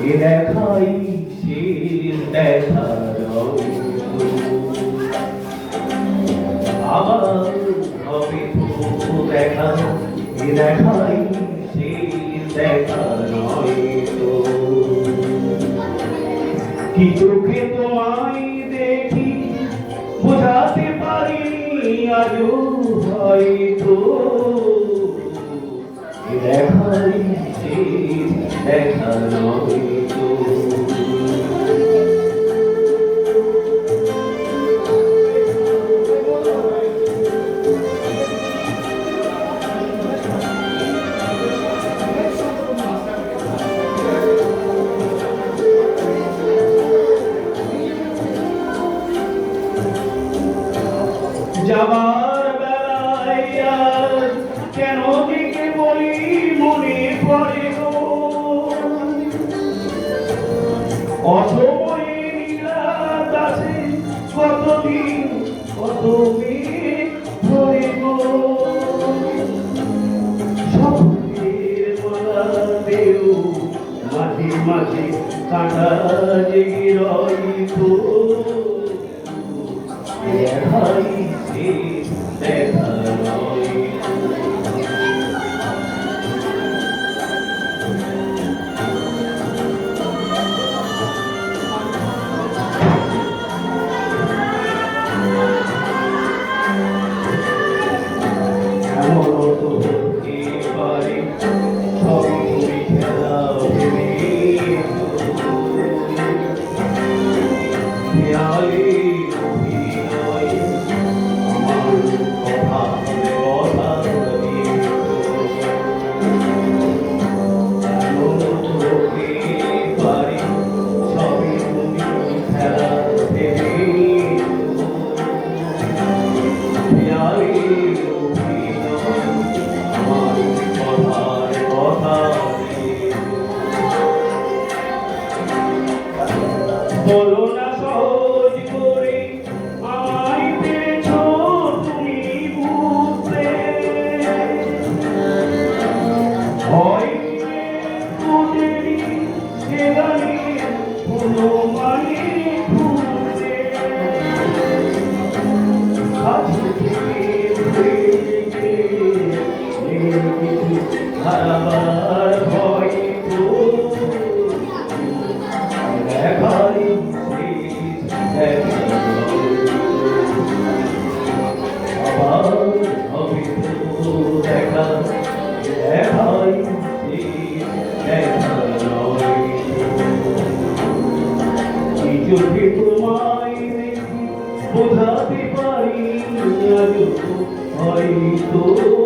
এ দেখাই শেষ দেখা আবার হবে তো দেখা, এ দেখাই শেষ দেখা নয় তো। কি চোখে তোমায় দেখি বোঝাতে পারিনি আজও হয়তো, এ দেখাই শেষ দেখা নয় তো। যাবার বেলায় আর কেন ডেকে বলি মনে পড়ে গো, অসময়ে নীলাত আছে কতদিন কত মেঘ ধরে গো। স্বপ্নের মালাতেও মাঝে মাঝে কাঁটা জেগে রইতো, দেখাই শেষ দেখা নয়। এমন তো হতে পারে সবই তুমি খেলা ভেবে খেয়ালে বলো না সহজ করে আমায় পেয়েছ তুমি বুঝতে, হয় তোদেরই সে গানে কোনো মানে ঘুরতে, কাছে থেকে হারাবার ভয় তো, দেখাই আবার হবে তো দেখা, দেখাই দেখা নয়। এই চোখে তোমায় দেখি বোঝাতে পারি আজ হয়তো।